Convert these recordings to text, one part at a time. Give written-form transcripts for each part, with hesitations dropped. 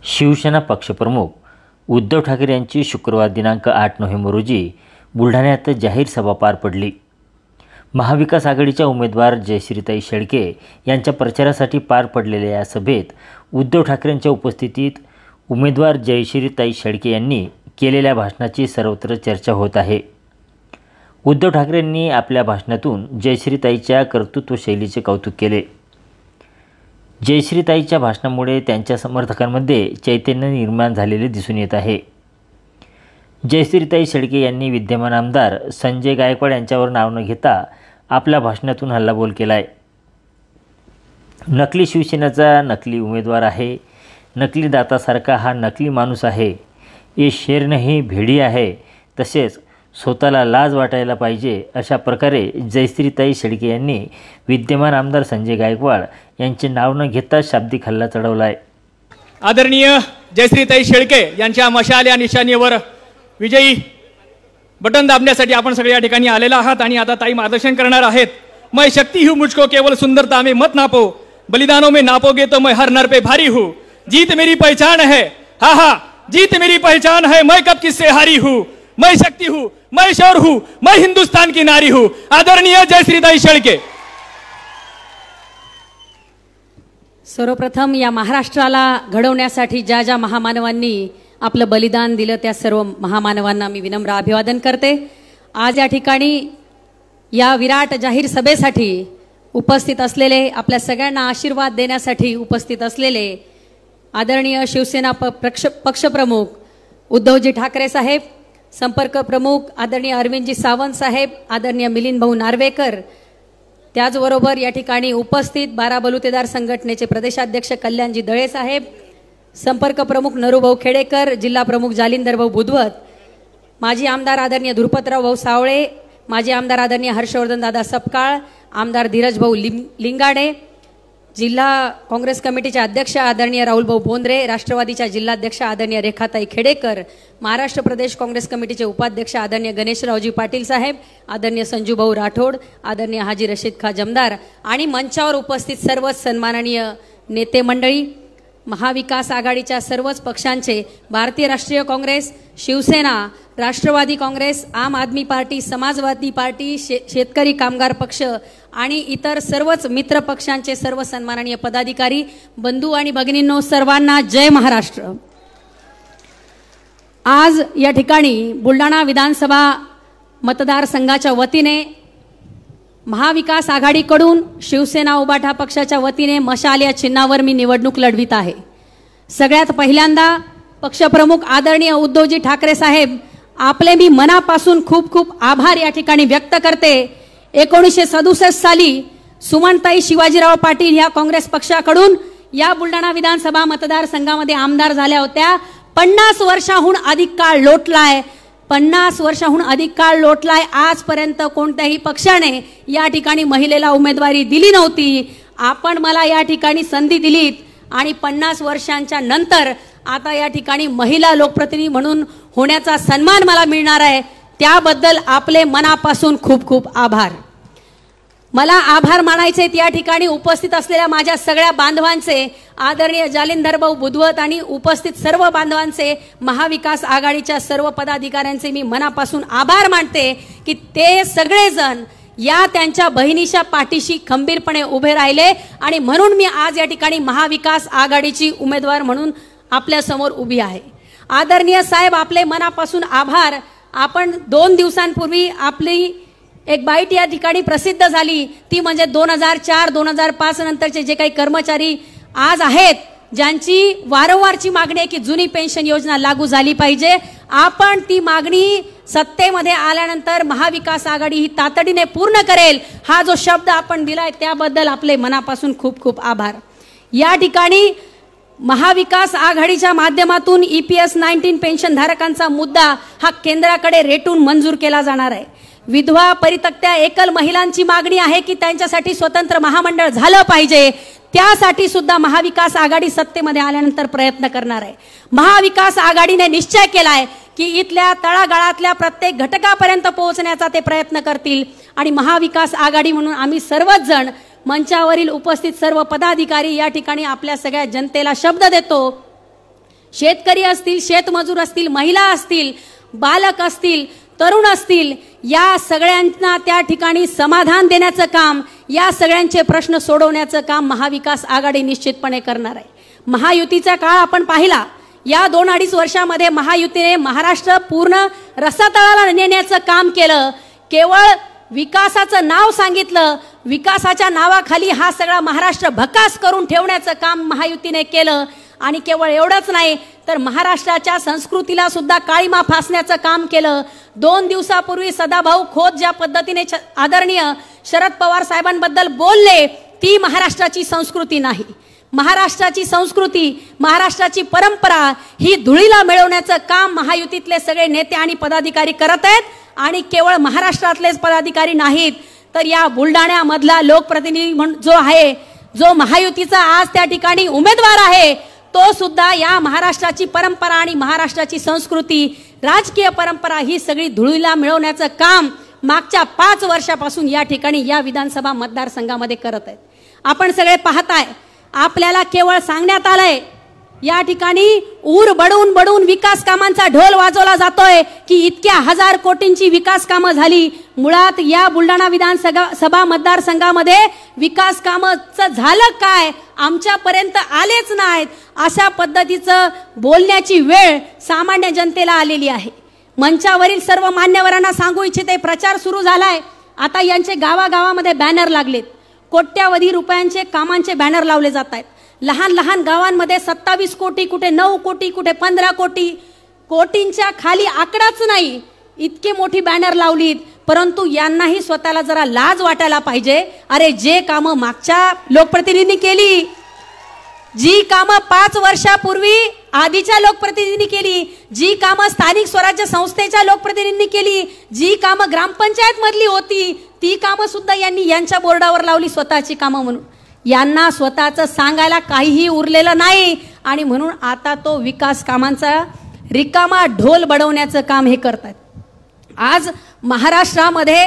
शिवसेना पक्षप्रमुख उद्धव ठाकरे यांची शुक्रवार दिनांक 8 नोव्हेंबर रोजी बुलढाण्यात जाहीर सभा पार पडली। महाविकास आघाडीच्या उमेदवार जयश्रीताई शेळके यांच्या प्रचारासाठी पार पडलेल्या या सभेत उद्धव ठाकरेंच्या उपस्थितीत उमेदवार जयश्रीताई शेळके यांनी केलेल्या भाषणाची सर्वत्र चर्चा होत आहे। उद्धव ठाकरेंनी आपल्या भाषणातून जयश्रीताईच्या कर्तृत्व शैलीचे कौतुक केले। जयश्रीताईच्या भाषणामुळे त्यांच्या समर्थकांमध्ये चैतन्य निर्माण झालेले दिसून येत आहे। जयश्रीताई शेळके यांनी विद्यमान आमदार संजय गायकवाड यांच्यावर नाव न घेता आपल्या भाषणातून हल्लाबोल केलाय। नकली शिवसेनेचा नकली उमेदवार आहे, नकली दातासारखा हा नकली माणूस आहे, ये शेर नहीं भेडी आहे, तसेच स्वतःला लाज वाटायला पाहिजे, अशा प्रकारे जयश्रीताई शेळके यांनी विद्यमान आमदार संजय गायकवाड यांचे नाव न घेता शाब्दिक हल्ला चढवलाय। आदरणीय जयश्रीताई शेळके यांच्या मशाल या निशाणीवर विजयी बटन दाबण्यासाठी आपण सगळे या ठिकाणी आलेला आहात आणि आता ताई मार्गदर्शन करणार आहेत। मैं शक्ति हूँ मुझको केवल सुंदरता में मत नापो, बलिदानों में नापोगे तो मैं हर नर पे भारी हूँ, जीत मेरी पहचान है, हाँ हाँ जीत मेरी पहचान है, मैं कब किससे हारी हूँ, मैं शक्ति हूँ, मैं शौर हूँ, मैं हिंदुस्तान की नारी हूँ। आदरणीय जयश्रीताई शेळके। सर्वप्रथम या महाराष्ट्राला घडवण्यासाठी ज्या ज्या महामानवांनी आपलं बलिदान दिलं त्या सर्व महामानवांना मी विनम्र अभिवादन करते। आज या ठिकाणी या विराट जाहीर सभेसाठी उपस्थित असलेले, आपल्या सगळ्यांना आशीर्वाद देण्यासाठी उपस्थित असलेले आदरणीय शिवसेना पक्षप्रमुख उद्धवजी ठाकरे साहेब, संपर्क प्रमुख आदरणीय अरविंदजी सावंत साहेब, आदरणीय मिलिंद भाऊ नार्वेकर, त्याचबरोबर या ठिकाणी उपस्थित 12 बलुतेदार संघटनेचे प्रदेशाध्यक्ष कल्याणजी दळे साहेब, संपर्क प्रमुख नरूभाऊ खेडेकर, जिल्हा प्रमुख जालिंदर भाऊ बुधवत, माजी आमदार आदरणीय धुरपतराव भाऊ सावळे, माजी आमदार आदरणीय हर्षवर्धन दादा सपकाळ, आमदार धीरज भाऊ लिंगाडे, जिल्हा काँग्रेस कमिटीचे अध्यक्ष आदरणीय राहुल भाऊ बोंद्रे, राष्ट्रवादीच्या जिल्हाध्यक्ष आदरणीय रेखाताई खेडेकर, महाराष्ट्र प्रदेश काँग्रेस कमिटीचे उपाध्यक्ष आदरणीय गणेशरावजी पाटील साहेब, आदरणीय संजू भाऊ राठोड, आदरणीय हाजी रशीद खा जमदार आणि मंचावर उपस्थित सर्व सन्माननीय नेते मंडळी, महाविकास आघाडीच्या सर्वच पक्षांचे, भारतीय राष्ट्रीय काँग्रेस, शिवसेना, राष्ट्रवादी काँग्रेस, आम आदमी पार्टी, समाजवादी पार्टी, शेतकरी कामगार पक्ष आणि इतर सर्वच मित्र पक्षांचे सर्व सन्माननीय पदाधिकारी, बंधू आणि भगिनींनो, सर्वांना जय महाराष्ट्र। आज या ठिकाणी बुलढाणा विधानसभा मतदारसंघाच्या वतीने महाविकास आघाडीकडून शिवसेना उबाटा पक्षाच्या वतीने मशाल या चिन्हावर मी निवडणूक लढवित आहे। सगळ्यात पहिल्यांदा पक्षप्रमुख आदरणीय उद्धवजी ठाकरे साहेब, आपले मी मनापासून खूप खूप आभार या ठिकाणी व्यक्त करते। 1967 साली सुमनताई शिवाजीराव पाटील या काँग्रेस पक्षाकडून या बुलढाणा विधानसभा मतदारसंघामध्ये आमदार झाल्या होत्या। 50 वर्षाहून अधिक काळ लोटलाय, 50 वर्षाहून अधिक काळ लोटलाय। आजपर्यंत कोणत्याही पक्षाने या ठिकाणी महिलेला उमेदवारी दिली नव्हती। आपण मला या ठिकाणी संधी दिलीत आणि 50 वर्षांच्या नंतर आता या ठिकाणी महिला लोकप्रतिनिधी म्हणून होण्याचा सन्मान मला मिळणार आहे। त्याबद्दल आपले मनापासून खूप खूप आभार। मला आभार मानायचे या ठिकाणी उपस्थित असलेल्या माझ्या सगळ्या बांधवांचे, आदरणीय जालिंदर भाऊ बुधवत आणि उपस्थित सर्व बांधवांचे, महाविकास आघाडीच्या सर्व पदाधिकाऱ्यांचे मी मनापासून आभार मानते की ते सगळेजण या त्यांच्या बहिणीच्या पाठीशी खंबीरपणे उभे राहिले आणि म्हणून मी आज या ठिकाणी महाविकास आघाडीची उमेदवार म्हणून आपल्या समोर उभी आहे। आदरणीय साहेब, आपले मनापासून आभार। आपण 2 दिवसांपूर्वी आपली एक बाईट या ठिकाणी प्रसिद्ध झाली, ती म्हणजे 2004-2005 नंतरचे जे काही कर्मचारी आज आहेत, ज्यांची वारंवारची मागणी आहे की जुनी पेन्शन योजना लागू झाली पाहिजे, आपण ती मागणी सत्तेमध्ये आल्यानंतर महाविकास आघाडी ही तातडीने पूर्ण करेल, हा जो शब्द आपण दिलाय त्याबद्दल आपले मनापासून खूप खूप आभार। या ठिकाणी महाविकास आघाडीच्या माध्यमातून EPS 19 पेन्शन धारकांचा मुद्दा हा केंद्राकडे रेटून मंजूर केला जाणार आहे। विधवा, परित्यक्त्या, एकल महिलांची मागणी आहे की त्यांच्यासाठी स्वतंत्र महामंडळ झालं पाहिजे, त्यासाठी सुद्धा महाविकास आघाडी सत्तेमध्ये आल्यानंतर प्रयत्न करणार आहे। महाविकास आघाडीने निश्चय केलाय की इथल्या तळागाळातल्या प्रत्येक घटकापर्यंत पोहोचण्याचा ते प्रयत्न करतील आणि महाविकास आघाडी म्हणून आम्ही सर्वच जण मंचावरील उपस्थित सर्व पदाधिकारी या ठिकाणी आपल्या सगळ्या जनतेला शब्द देतो शेतकरी असतील, शेतमजूर असतील, महिला असतील, बालक असतील, तरुण असतील, या सगळ्यांना त्या ठिकाणी समाधान देण्याचं काम, या सगळ्यांचे प्रश्न सोडवण्याचं काम महाविकास आघाडी निश्चितपणे करणार आहे. महायुतीचा काळ आपण पाहिला. या 2-2.5 वर्षामध्ये महायुतीने महाराष्ट्र पूर्ण रसातळाला नेण्याचं काम केलं. केवळ विकासाचं नाव सांगितलं, विकासाच्या नावाखाली हा सगळा महाराष्ट्र भकास करून ठेवण्याचं काम महायुतीने केलं. आणि केवळ एवढंच नाही तर महाराष्ट्राच्या संस्कृतीला सुद्धा काळीमा फासण्याचं काम केलं. 2 दिवसापूर्वी सदाभाऊ खोत ज्या पद्धतीने आदरणीय शरद पवार साहेबांबद्दल बोलले, ती महाराष्ट्राची संस्कृती नाही. महाराष्ट्राची संस्कृती, महाराष्ट्राची परंपरा ही धुळीला मिळवण्याचं काम महायुतीतले सगळे नेते आणि पदाधिकारी करत आहेत. आणि केवळ महाराष्ट्रातलेच पदाधिकारी नाहीत तर या बुलढाण्यामधला लोकप्रतिनिधी जो आहे, जो महायुतीचा आज त्या ठिकाणी उमेदवार आहे, तो सुद्धा या महाराष्ट्राची परंपरा आणि महाराष्ट्राची संस्कृती, राजकीय परंपरा ही सगळी धुळीला मिळवण्याचं काम मागच्या 5 वर्षापासून या ठिकाणी या विधानसभा मतदारसंघामध्ये करत आहेत. आपण सगळे पाहताय, आपल्याला केवळ सांगण्यात आलंय या ठिकाणी ऊर बडून बडून विकास कामांचा ढोल वाजवला जातोय की इतक्या 1000 कोटींची विकास कामं झाली. मुळात या बुलढाणा विधानसभा मतदारसंघामध्ये विकास कामाचं झालं काय, आमच्यापर्यंत आलेच नाहीत, अशा पद्धतीचं बोलण्याची वेळ सामान्य जनतेला आलेली आहे. मंचावरील सर्व मान्यवरांना सांगू इच्छिते, प्रचार सुरू झालाय. आता यांचे गावागावामध्ये बॅनर लागलेत. कोट्यावधी रुपयांचे कामांचे बॅनर लावले जात आहेत. लहान लहान गावांमध्ये 27 कोटी, कुठे 9 कोटी, कुठे 15 कोटी, कोटींच्या खाली आकडाच नाही, इतके मोठी बॅनर लावलीत. परंतु यांनाही स्वतःला जरा लाज वाटायला पाहिजे. अरे जे कामं मागच्या लोकप्रतिनिधींनी केली, जी कामं 5 वर्षापूर्वी आधीच्या लोकप्रतिनिधींनी केली, जी कामं स्थानिक स्वराज्य संस्थेच्या लोकप्रतिनिधींनी केली, जी कामं ग्रामपंचायत मधली होती, ती कामं सुद्धा यांनी यांच्या बोर्डावर लावली स्वतःची कामं म्हणून. यांना स्वतःचं सांगायला काहीही उरलेलं नाही आणि म्हणून आता तो विकास कामांचा रिकामा ढोल बडवण्याचं काम हे करतात. आज महाराष्ट्रामध्ये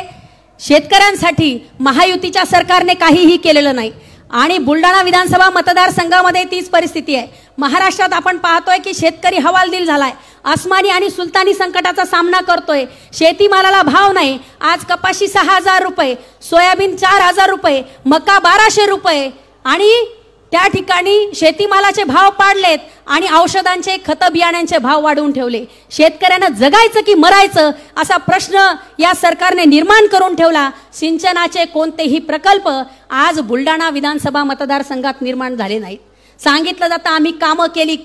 शेतकऱ्यांसाठी महायुतीच्या सरकारने काहीही केलेलं नाही आणि बुलढाणा विधानसभा मतदारसंघामध्ये तीच परिस्थिती आहे. महाराष्ट्रात आपण पाहतोय की शेतकरी हवालदिल झालाय, आसमानी आणि सुलतानी संकटाचा सामना करतोय. शेतीमालाला भाव नाही. आज कपाशी 6000 रुपये, सोयाबीन 4000 रुपये, मका 1200 रुपये आणि त्या ठिकाणी शेतीमालाचे भाव पाडलेत आणि औषधांचे, खत बियाण्यांचे भाव वाढवून ठेवले. शेतकऱ्यांना जगायचं की मरायचं असा प्रश्न या सरकारने निर्माण करून ठेवला. सिंचनाचे कोणतेही प्रकल्प आज बुलढाणा विधानसभा मतदारसंघात निर्माण झाले नाहीत. सांगितलं जातं आम्ही कामं केली.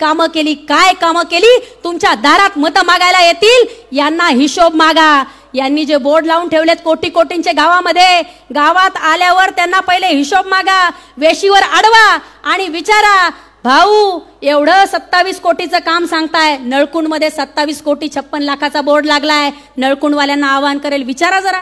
काय कामं केली? तुमच्या दारात मतं मागायला येतील, यांना हिशोब मागा. यांनी जे बोर्ड लावून ठेवलेत कोटी कोटींचे गावामध्ये, गावात आल्यावर त्यांना पहिले हिशोब मागा, वेशीवर अडवा आणि विचारा, भाऊ एवढं 27 कोटीचं काम सांगताय, नळकुंडमध्ये 27 कोटी 56 लाखाचा बोर्ड लागलाय. नळकुंडवाल्यांना आवाहन करेल, विचारा जरा,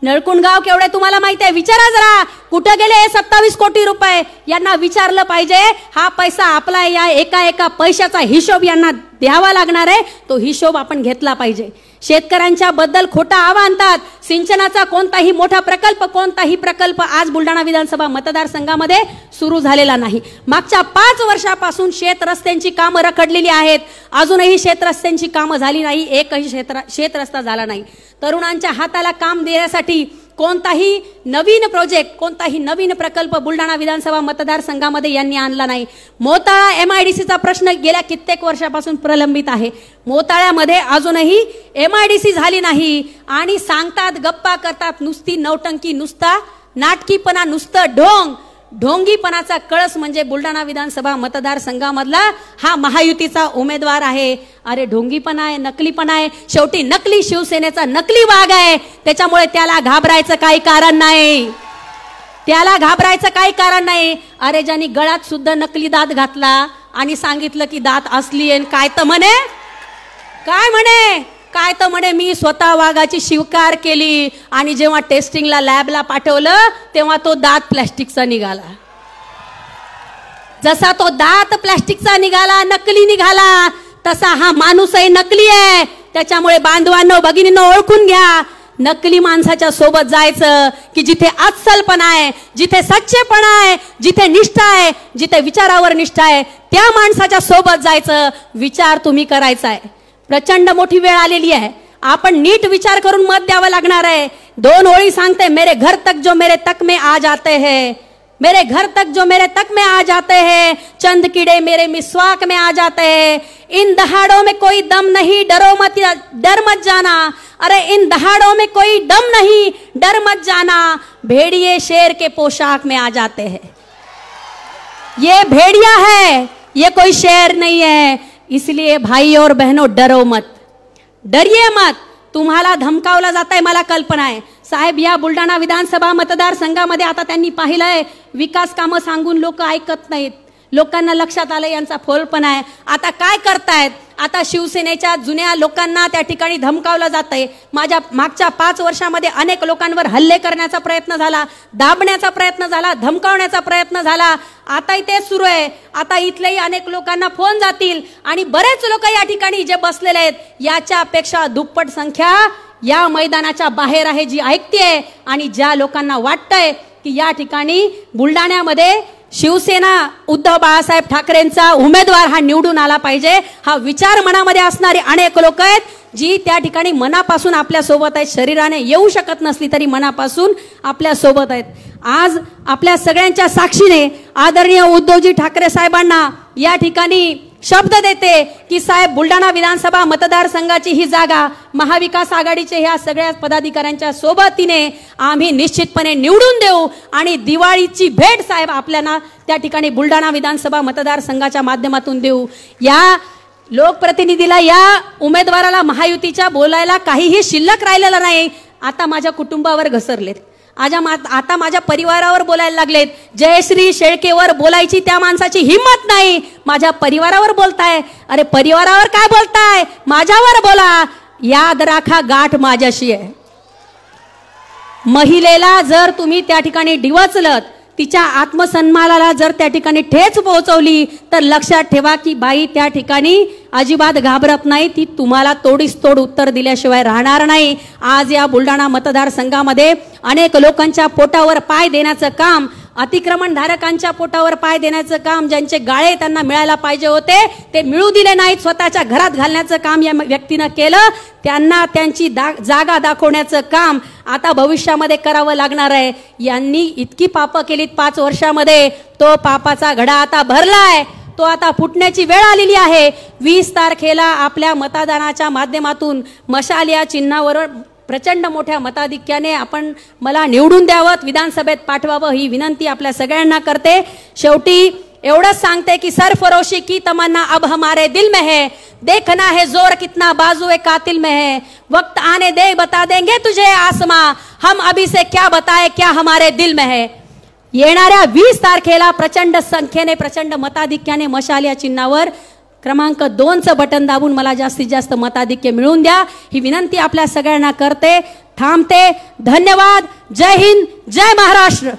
नळकुंड गाव केवढे तुम्हाला माहिती आहे, विचारा जरा कुठे गेले 27 कोटी रुपये. यांना विचारलं पाहिजे. हा पैसा आपला, या एका पैशाचा हिशोब यांना द्यावा लागणार आहे, तो हिशोब आपण घेतला पाहिजे. शेतकऱ्यांच्या बद्दल खोटा आवा आणतात. सिंचनाचा कोणताही मोठा प्रकल्प, कोणताही प्रकल्प आज बुलढाणा विधानसभा मतदारसंघामध्ये सुरू झालेला नाही. मागच्या 5 वर्षापासून शेत रस्त्यांची कामं रखडलेली आहेत. अजूनही शेत रस्त्यांची कामं झाली नाही, एकही शेत रस्ता झाला नाही. तरुणांच्या हाताला काम देण्यासाठी कोणताही नवीन प्रोजेक्ट, कोणताही नवीन प्रकल्प बुलढाणा विधानसभा मतदारसंघामध्ये यांनी आणला नाही. मोताळा MIDCचा प्रश्न गेल्या कित्येक वर्षापासून प्रलंबित आहे. मोताळ्यामध्ये अजूनही MIDC झाली नाही आणि सांगतात, गप्पा करतात, नुसती नौटंकी, नुसता नाटकीपणा, नुसतं ढोंगीपणाचा कळस म्हणजे बुलढाणा विधानसभा मतदारसंघामधला हा महायुतीचा उमेदवार आहे. अरे ढोंगीपणा आहे, नकलीपणा आहे. शेवटी नकली शिवसेनेचा नकली वाघ आहे, त्याच्यामुळे त्याला घाबरायचं काही कारण नाही. त्याला घाबरायचं काही कारण नाही. अरे ज्यांनी गळ्यात सुद्धा नकली दात घातला आणि सांगितलं की दात असली आहे, काय तर म्हणे मी स्वतः वाघाची शिकार केली आणि जेव्हा टेस्टिंगला लॅबला पाठवलं तेव्हा तो दात प्लॅस्टिकचा निघाला. जसा तो दात प्लॅस्टिकचा निघाला, नकली निघाला, तसा हा माणूसही नकली आहे. त्याच्यामुळे बांधवांनो, भगिनींनो ओळखून घ्या. नकली माणसाच्या सोबत जायचं की जिथे अस्सलपणा आहे, जिथे सच्चेपणा आहे, जिथे निष्ठा आहे, जिथे विचारावर निष्ठा आहे, त्या माणसाच्या सोबत जायचं. विचार तुम्ही करायचा आहे. प्रचंड मोठी वेळ आलेली आहे. आपण नीट विचार करून मत द्यावं लागणार आहे. 2 ओळी सांगते, मेरे घर तक जो मेरे तक में आ जाते हैं, मेरे घर तक जो मेरे तक में आ जाते हैं, चंद कीड़े मेरे मिस्वाक में आ जाते हैं. इन दहाड़ों में कोई दम नहीं, डर मत जाना. अरे इन दहाड़ों में कोई दम नहीं, डर मत जाना. भेड़िए शेर के पोशाक में आ जाते हैं. ये भेड़िया है, ये कोई शेर नहीं है. इसलिए भाई और बहनों, डरो मत, डरिए मत. तुम्हाला धमकावलं जात आहे, मला कल्पना आहे. साहेब, या बुलढाणा विधानसभा मतदारसंघामध्ये आता त्यांनी पाहिलंय विकास कामं सांगून लोक ऐकत नाहीत. लोकांना लक्षात आलं यांचा फोलपणा आहे. आता काय करतायत? आता शिवसेनेच्या जुन्या लोकांना त्या ठिकाणी धमकावलं जात आहे. मागच्या 5 वर्षामध्ये अनेक लोकांवर हल्ले करण्याचा प्रयत्न झाला, दाबण्याचा प्रयत्न झाला, धमकावण्याचा प्रयत्न झाला. आताही तेच सुरू आहे. आता इथलेही अनेक लोकांना फोन जातील आणि बरेच लोक या ठिकाणी जे बसलेले आहेत याच्यापेक्षा दुप्पट संख्या या मैदानाच्या बाहेर आहे जी ऐकतेय. आणि ज्या लोकांना वाटतंय की या ठिकाणी बुलढाण्यामध्ये शिवसेना उद्धव बाळासाहेब ठाकरेंचा उमेदवार हा निवडून आला पाहिजे, हा विचार मनामध्ये असणारे अनेक लोक आहेत जी त्या ठिकाणी मनापासून आपल्या सोबत आहेत. शरीराने येऊ शकत नसली तरी मनापासून आपल्या सोबत आहेत. आज आपल्या सगळ्यांच्या साक्षीने आदरणीय उद्धवजी ठाकरे साहेबांना या ठिकाणी शब्द देते की साहेब, बुलढाणा विधानसभा मतदारसंघाची ही जागा महाविकास आघाडीचे ह्या सगळ्या पदाधिकाऱ्यांच्या सोबतीने आम्ही निश्चितपणे निवडून देऊ आणि दिवाळीची भेट साहेब आपल्याला त्या ठिकाणी बुलढाणा विधानसभा मतदारसंघाच्या माध्यमातून देऊ. या लोकप्रतिनिधीला, या उमेदवाराला महायुतीच्या बोलायला काहीही शिल्लक राहिलेलं नाही. आता माझ्या कुटुंबावर घसरलेत, आता माझ्या परिवारावर बोलायला लागलेत. जयश्री शेळकेवर बोलायची त्या माणसाची हिम्मत नाही, माझ्या परिवारावर बोलताय. अरे परिवारावर काय बोलताय? माझ्यावर बोला. याद राखा, गाठ माझ्याशी आहे. महिलेला जर तुम्ही त्या ठिकाणी डिवचलत, तिच्या आत्मसन्मानाला जर त्या ठिकाणी ठेच पोहोचवली तर लक्षात ठेवा की बाई त्या ठिकाणी अजिबात घाबरत नाही. ती तुम्हाला तोडीस तोड उत्तर दिल्याशिवाय राहणार नाही. आज या बुलढाणा मतदारसंघामध्ये अनेक लोकांच्या पोटावर पाय देण्याचं काम, अतिक्रमणधारकांच्या पोटावर पाय देण्याचं काम, ज्यांचे गाळे त्यांना मिळायला पाहिजे होते ते मिळू दिले नाहीत, स्वतःच्या घरात घालण्याचं काम या व्यक्तीनं केलं. त्यांना त्यांची जागा दाखवण्याचं काम आता भविष्यामध्ये करावं लागणार आहे. यांनी इतकी पापं केलीत 5 वर्षामध्ये, तो पापाचा घडा आता भरलाय, तो आता फुटण्याची वेळ आलेली आहे. 20 तारखेला आपल्या मतदानाच्या माध्यमातून मशाल या चिन्हावर प्रचंड मोठ्या मताधिक्याने आपण मला निवडून द्यावं, विधानसभेत पाठवावं ही विनंती आपल्या सगळ्यांना करते. शेवटी एवढंच सांगते की सरफरोशी की तमन्ना अब हमारे दिल में है, देखना है जोर कितना बाजुए कातिल में है, वक्त आने दे बता देंगे तुझे आसमां, हम अभी से क्या बताए क्या हमारे दिल में है. येणाऱ्या 20 तारखेला प्रचंड संख्येने, प्रचंड मताधिक्याने मशाल या चिन्हावर क्रमांक 2चं बटन दाबून मला जास्तीत जास्त मताधिक्य मिळवून द्या ही विनंती आपल्या सगळ्यांना करते. थांबते. धन्यवाद. जय हिंद, जय महाराष्ट्र.